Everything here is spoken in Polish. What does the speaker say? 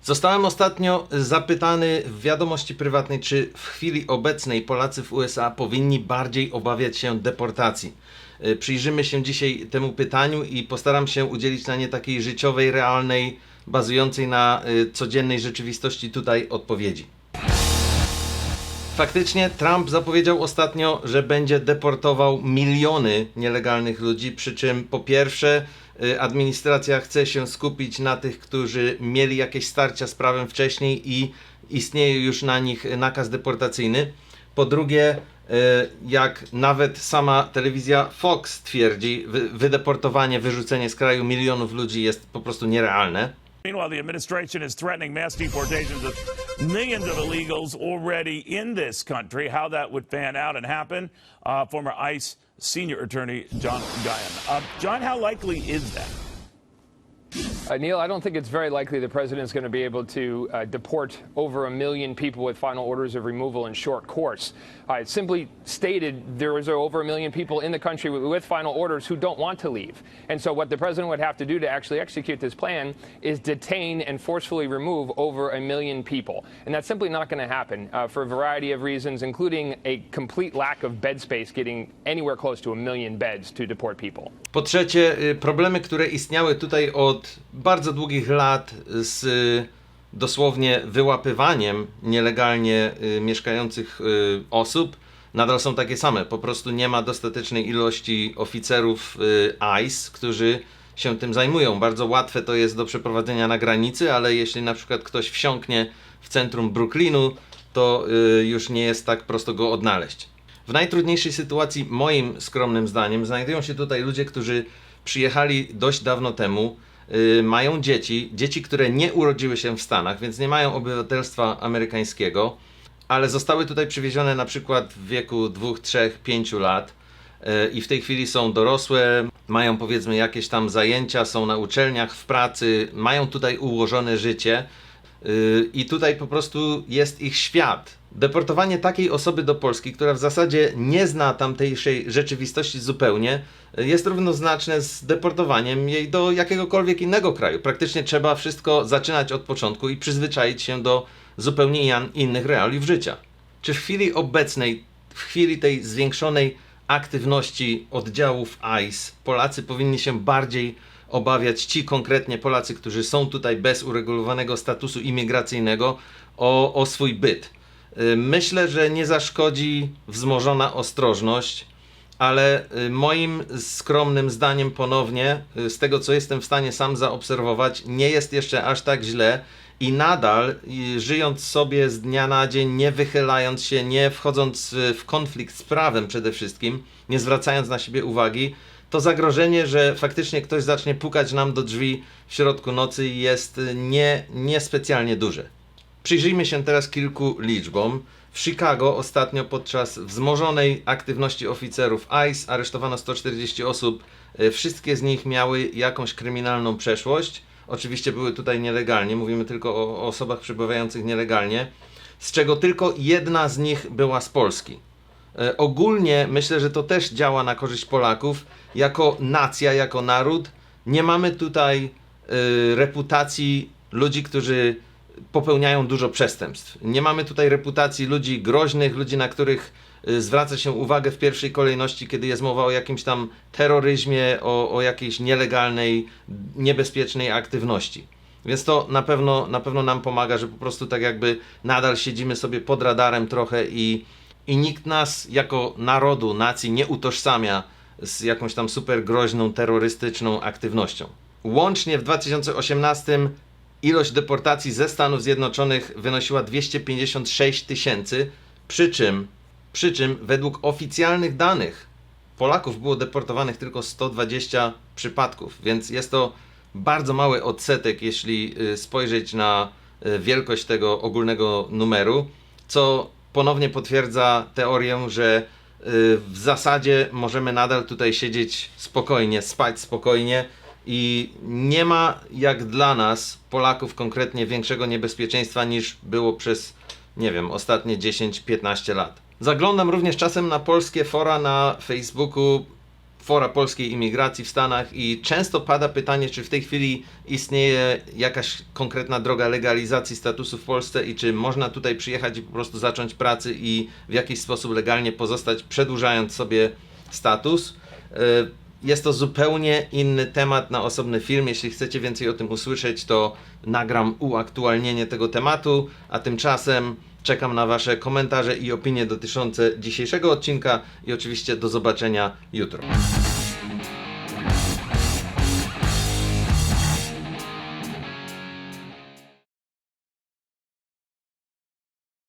Zostałem ostatnio zapytany w wiadomości prywatnej, czy w chwili obecnej Polacy w USA powinni bardziej obawiać się deportacji. Przyjrzymy się dzisiaj temu pytaniu i postaram się udzielić na nie takiej życiowej, realnej, bazującej na codziennej rzeczywistości tutaj odpowiedzi. Faktycznie Trump zapowiedział ostatnio, że będzie deportował miliony nielegalnych ludzi, przy czym po pierwsze administracja chce się skupić na tych, którzy mieli jakieś starcia z prawem wcześniej i istnieje już na nich nakaz deportacyjny. Po drugie, jak nawet sama telewizja Fox twierdzi, wydeportowanie, wyrzucenie z kraju milionów ludzi jest po prostu nierealne. Meanwhile, the administration is threatening mass deportations of millions of illegals already in this country. How that would pan out and happen, former ICE senior attorney John Guyon. John, how likely is that? Neil, I don't think it's very likely the president's going to be able to deport over 1 million people with final orders of removal in short course. Simply stated, there is over 1 million people in the country with final orders who don't want to leave. And so what the president would have to do to actually execute this plan is detain and forcefully remove over 1 million people. And that's simply not going to happen for a variety of reasons, including a complete lack of bed space getting anywhere close to 1 million beds to deport people. Po trzecie, problemy, które istniały tutaj od bardzo długich lat z dosłownie wyłapywaniem nielegalnie mieszkających osób, nadal są takie same. Po prostu nie ma dostatecznej ilości oficerów ICE, którzy się tym zajmują. Bardzo łatwe to jest do przeprowadzenia na granicy, ale jeśli na przykład ktoś wsiąknie w centrum Brooklynu, to już nie jest tak prosto go odnaleźć. W najtrudniejszej sytuacji, moim skromnym zdaniem, znajdują się tutaj ludzie, którzy przyjechali dość dawno temu, mają dzieci, które nie urodziły się w Stanach, więc nie mają obywatelstwa amerykańskiego, ale zostały tutaj przywiezione na przykład w wieku 2, 3, 5 lat i w tej chwili są dorosłe, mają powiedzmy jakieś tam zajęcia, są na uczelniach, w pracy, mają tutaj ułożone życie i tutaj po prostu jest ich świat. Deportowanie takiej osoby do Polski, która w zasadzie nie zna tamtejszej rzeczywistości zupełnie, jest równoznaczne z deportowaniem jej do jakiegokolwiek innego kraju. Praktycznie trzeba wszystko zaczynać od początku i przyzwyczaić się do zupełnie innych realiów życia. Czy w chwili obecnej, w chwili tej zwiększonej aktywności oddziałów ICE, Polacy powinni się bardziej obawiać, ci konkretnie Polacy, którzy są tutaj bez uregulowanego statusu imigracyjnego, o swój byt? Myślę, że nie zaszkodzi wzmożona ostrożność, ale moim skromnym zdaniem ponownie, z tego co jestem w stanie sam zaobserwować, nie jest jeszcze aż tak źle i nadal żyjąc sobie z dnia na dzień, nie wychylając się, nie wchodząc w konflikt z prawem przede wszystkim, nie zwracając na siebie uwagi, to zagrożenie, że faktycznie ktoś zacznie pukać nam do drzwi w środku nocy jest niespecjalnie duże. Przyjrzyjmy się teraz kilku liczbom. W Chicago ostatnio podczas wzmożonej aktywności oficerów ICE aresztowano 140 osób. Wszystkie z nich miały jakąś kryminalną przeszłość. Oczywiście były tutaj nielegalnie, mówimy tylko o osobach przebywających nielegalnie, z czego tylko jedna z nich była z Polski. Ogólnie myślę, że to też działa na korzyść Polaków. Jako nacja, jako naród nie mamy tutaj reputacji ludzi, którzy popełniają dużo przestępstw. Nie mamy tutaj reputacji ludzi groźnych, ludzi, na których zwraca się uwagę w pierwszej kolejności, kiedy jest mowa o jakimś tam terroryzmie, o jakiejś nielegalnej, niebezpiecznej aktywności. Więc to na pewno nam pomaga, że po prostu tak jakby nadal siedzimy sobie pod radarem trochę i nikt nas jako narodu, nacji nie utożsamia z jakąś tam super groźną, terrorystyczną aktywnością. Łącznie w 2018 ilość deportacji ze Stanów Zjednoczonych wynosiła 256 000, przy czym według oficjalnych danych Polaków było deportowanych tylko 120 przypadków, więc jest to bardzo mały odsetek, jeśli spojrzeć na wielkość tego ogólnego numeru, co ponownie potwierdza teorię, że w zasadzie możemy nadal tutaj siedzieć spokojnie, spać spokojnie i nie ma jak dla nas, Polaków konkretnie, większego niebezpieczeństwa niż było przez, nie wiem, ostatnie 10-15 lat. Zaglądam również czasem na polskie fora na Facebooku, Fora Polskiej Imigracji w Stanach i często pada pytanie, czy w tej chwili istnieje jakaś konkretna droga legalizacji statusu w Polsce i czy można tutaj przyjechać i po prostu zacząć pracy i w jakiś sposób legalnie pozostać, przedłużając sobie status. Jest to zupełnie inny temat na osobny film. Jeśli chcecie więcej o tym usłyszeć, to nagram uaktualnienie tego tematu, a tymczasem czekam na Wasze komentarze i opinie dotyczące dzisiejszego odcinka i oczywiście do zobaczenia jutro.